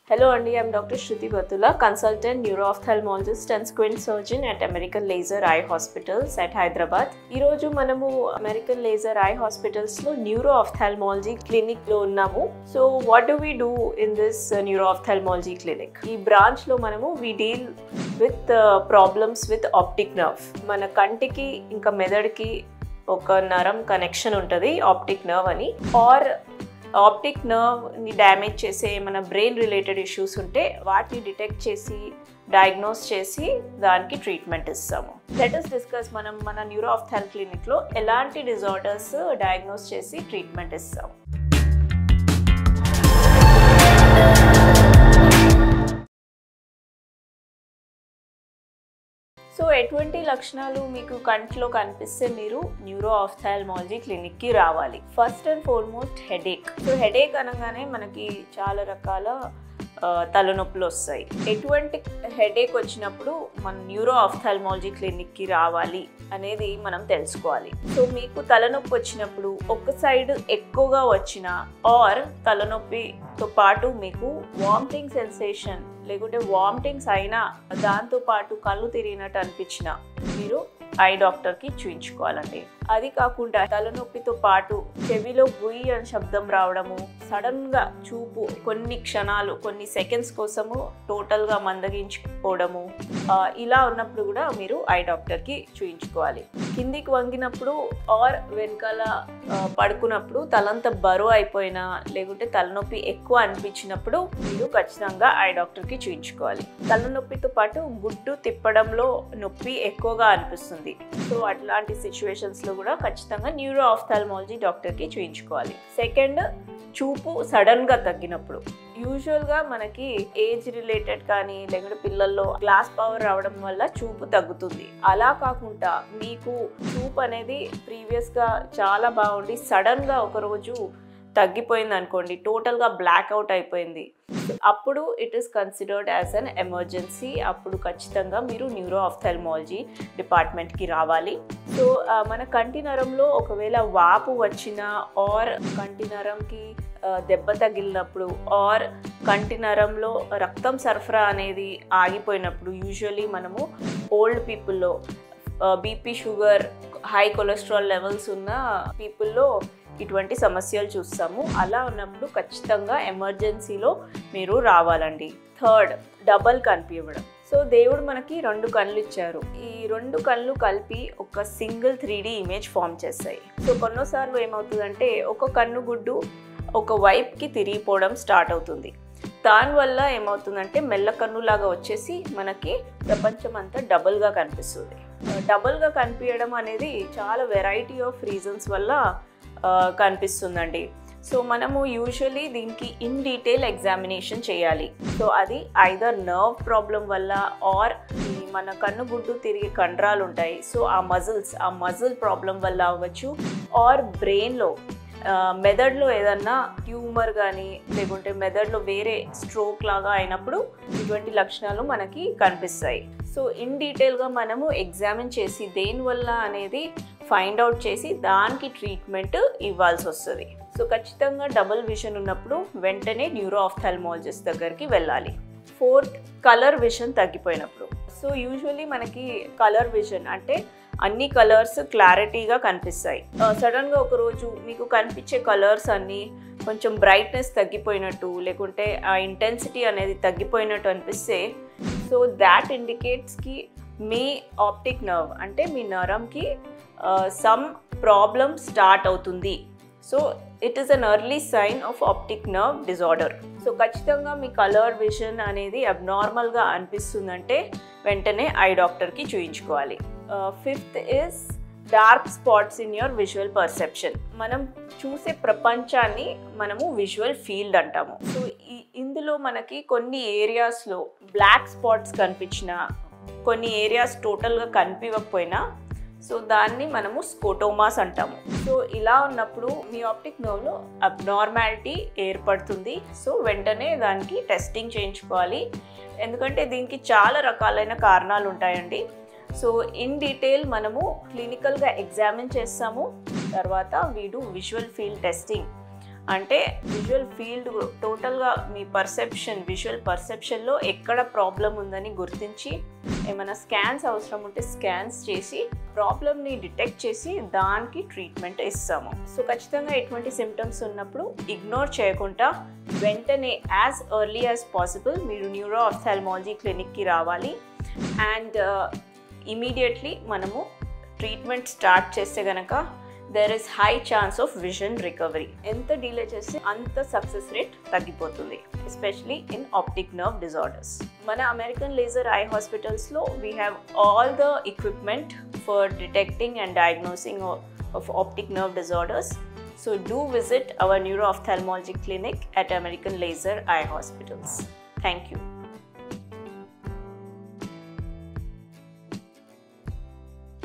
Hello Andy, I'm Dr. Shruti Batula, consultant neuro-ophthalmologist and squint surgeon at American Laser Eye Hospitals at Hyderabad. ఈ రోజు మనము American Laser Eye Hospitals లో neuro-ophthalmology clinic లో ఉన్నాము. So what do we do in this neuro-ophthalmology clinic? ఈ branch లో మనము we deal with problems with optic nerve. మన కంటికి ఇంకా మెదడుకి ఒక నరం కనెక్షన్ ఉంటుంది ఆప్టిక్ నర్వ్ అని ఆర్ ఆప్టిక్ నర్వ్ని డ్యామేజ్ చేసే మన బ్రెయిన్ రిలేటెడ్ ఇష్యూస్ ఉంటే వాటిని డిటెక్ట్ చేసి డయాగ్నోస్ చేసి దానికి ట్రీట్మెంట్ ఇస్తాము. లెట్ us డిస్కస్ మనం మన న్యూరో ఆప్థాల్ క్లినిక్లో ఎలాంటి డిజార్డర్స్ డయాగ్నోస్ చేసి ట్రీట్మెంట్ ఇస్తాము. సో ఎటువంటి లక్షణాలు మీకు కంట్లో కనిపిస్తే మీరు న్యూరో ఆప్థాల్మాలజీ క్లినిక్కి రావాలి. First and foremost headache. So headache అనగానే మనకి చాలా రకాల తలనొప్పులు వస్తాయి. ఎటువంటి హెడేక్ వచ్చినప్పుడు మన న్యూరో ఆప్థాల్మాలజీ క్లినిక్కి రావాలి అనేది మనం తెలుసుకోవాలి. సో మీకు తలనొప్పి వచ్చినప్పుడు ఒక సైడ్ ఎక్కువగా వచ్చిన ఆర్ తలనొప్పితో పాటు మీకు వామిటింగ్ సెన్సేషన్ లేకుంటే వామిటింగ్స్ అయినా దాంతోపాటు కళ్ళు తిరిగినట్టు అనిపించిన మీరు ఐ డాక్టర్కి చూయించుకోవాలండి. అది కాకుండా తలనొప్పితో పాటు చెవిలో గుయ్యి అని శబ్దం రావడము, సడన్గా చూపు కొన్ని క్షణాలు కొన్ని సెకండ్స్ కోసము టోటల్గా మందగించుకోవడము, ఇలా ఉన్నప్పుడు కూడా మీరు ఐ డాక్టర్కి చూయించుకోవాలి. కిందికి వంగినప్పుడు ఆర్ వెనకాల పడుకున్నప్పుడు తలంత బరువు అయిపోయినా లేకుంటే తలనొప్పి ఎక్కువ అనిపించినప్పుడు మీరు ఖచ్చితంగా ఐ డాక్టర్కి చూయించుకోవాలి. తలనొప్పితో పాటు గుడ్డు తిప్పడంలో నొప్పి ఎక్కువగా అనిపిస్తుంది. సో అట్లాంటి సిచ్యువేషన్స్లో కూడా ఖచ్చితంగా న్యూరో ఆప్థాల్మాలజీ డాక్టర్కి చూయించుకోవాలి. సెకండ్, చూపు సడన్గా తగ్గినప్పుడు. యూజువల్గా మనకి ఏజ్ రిలేటెడ్ కానీ లేకుంటే పిల్లల్లో గ్లాస్ పవర్ రావడం వల్ల చూపు తగ్గుతుంది. అలా కాకుండా మీకు చూపు అనేది ప్రీవియస్గా చాలా బాగుండి సడన్గా ఒకరోజు తగ్గిపోయింది అనుకోండి, టోటల్గా బ్లాక్ అవుట్ అయిపోయింది, అప్పుడు it is considered as an emergency. అప్పుడు ఖచ్చితంగా మీరు న్యూరో ఆప్థాల్మాలజీ డిపార్ట్మెంట్కి రావాలి. సో మన కంటి నరంలో ఒకవేళ వాపు వచ్చినా ఆర్ కంటి నరంకి దెబ్బ తగిలినప్పుడు ఆర్ కంటి నరంలో రక్తం సరఫరా అనేది ఆగిపోయినప్పుడు, యూజువలీ మనము ఓల్డ్ పీపుల్లో BP, sugar, high cholesterol levels ఉన్న పీపుల్లో ఇటువంటి సమస్యలు చూస్తాము. అలా ఉన్నప్పుడు ఖచ్చితంగా ఎమర్జెన్సీలో మీరు రావాలండి. థర్డ్, డబల్ కనిపించడం. సో దేవుడు మనకి 2 కళ్ళు ఇచ్చారు. ఈ 2 కళ్ళు కలిపి ఒక సింగిల్ 3D ఇమేజ్ ఫామ్ చేస్తాయి. సో కొన్నిసార్లు ఏమవుతుందంటే ఒక కన్ను గుడ్డు ఒక వైపుకి తిరిగిపోవడం స్టార్ట్ అవుతుంది. దానివల్ల ఏమవుతుందంటే మెల్ల కన్నులాగా వచ్చేసి మనకి ప్రపంచం అంతా డబుల్గా కనిపిస్తుంది. డబుల్గా కనిపించడం అనేది చాలా వెరైటీ ఆఫ్ రీజన్స్ వల్ల కనిపిస్తుందండి. సో మనము యూజువలీ దీనికి ఇన్ డీటెయిల్ ఎగ్జామినేషన్ చేయాలి. సో అది ఐదర్ నర్వ్ ప్రాబ్లం వల్ల ఆర్ మన కన్నుగుడ్డు తిరిగే కండరాలు ఉంటాయి, సో ఆ మజిల్ ప్రాబ్లం వల్ల అవ్వచ్చు, ఆర్ బ్రెయిన్లో మెదడులో ఏదన్నా ట్యూమర్ కానీ లేకుంటే మెదడులో వేరే స్ట్రోక్ లాగా అయినప్పుడు ఇటువంటి లక్షణాలు మనకి కనిపిస్తాయి. సో ఇన్ డీటెయిల్గా మనము ఎగ్జామిన్ చేసి దేనివల్ల అనేది ఫైండ్ అవుట్ చేసి దానికి ట్రీట్మెంట్ ఇవ్వాల్సి వస్తుంది. సో ఖచ్చితంగా డబుల్ విజన్ ఉన్నప్పుడు వెంటనే న్యూరో ఆప్థాల్మాలజిస్ట్ దగ్గరికి వెళ్ళాలి. ఫోర్త్, కలర్ విజన్ తగ్గిపోయినప్పుడు. సో యూజువలీ మనకి కలర్ విజన్ అంటే అన్ని కలర్స్ క్లారిటీగా కనిపిస్తాయి. సడన్గా ఒకరోజు మీకు కనిపించే కలర్స్ అన్నీ కొంచెం బ్రైట్నెస్ తగ్గిపోయినట్టు లేకుంటే ఆ ఇంటెన్సిటీ అనేది తగ్గిపోయినట్టు అనిపిస్తే సో దాట్ ఇండికేట్స్కి మీ ఆప్టిక్ నర్వ్ అంటే మీ నరంకి సమ్ ప్రాబ్లం స్టార్ట్ అవుతుంది. So it is an early sign of optic nerve disorder. So ఖచ్చితంగా మీ కలర్ విజన్ అనేది అబ్నార్మల్గా అనిపిస్తుందంటే వెంటనే ఐ డాక్టర్కి చూయించుకోవాలి. Fifth is dark spots in your visual perception. మనం చూసే ప్రపంచాన్ని మనము విజువల్ ఫీల్డ్ అంటాము. సో ఇందులో మనకి కొన్ని ఏరియాస్లో బ్లాక్ స్పాట్స్ కనిపించినా కొన్ని ఏరియాస్ టోటల్గా కనిపించకపోయినా సో దాన్ని మనము స్కోటోమాస్ అంటాము. సో ఇలా ఉన్నప్పుడు మీ ఆప్టిక్ నర్వ్లో అబ్నార్మాలిటీ ఏర్పడుతుంది. సో వెంటనే దానికి టెస్టింగ్ చేయించుకోవాలి. ఎందుకంటే దీనికి చాలా రకాలైన కారణాలు ఉంటాయండి. సో ఇన్ డీటెయిల్ మనము క్లినికల్గా ఎగ్జామిన్ చేస్తాము. తర్వాత we do visual field testing. అంటే విజువల్ ఫీల్డ్ టోటల్గా మీ విజువల్ పర్సెప్షన్లో ఎక్కడ ప్రాబ్లం ఉందని గుర్తించి ఏమైనా స్కాన్స్ అవసరం ఉంటే స్కాన్స్ చేసి ప్రాబ్లమ్ని డిటెక్ట్ చేసి దానికి ట్రీట్మెంట్ ఇస్తాము. సో ఖచ్చితంగా ఎటువంటి సిమ్టమ్స్ ఉన్నప్పుడు ఇగ్నోర్ చేయకుండా వెంటనే యాజ్ ఎర్లీ యాజ్ పాసిబుల్ మీరు న్యూరో ఆఫ్థాల్మాలజీ క్లినిక్కి రావాలి. అండ్ ఇమీడియట్లీ మనము ట్రీట్మెంట్ స్టార్ట్ చేస్తే గనక there is high chance of vision recovery. ఎంత డిలే చేస్తే అంత సక్సెస్ రేట్ తగ్గిపోతుంది, especially in optic nerve disorders. మన అమెరికన్ లేజర్ ఐ హాస్పిటల్స్లో we have all the equipment for detecting and diagnosing of optic nerve disorders. So do visit our neuro ophthalmology clinic at American Laser Eye Hospitals. Thank you.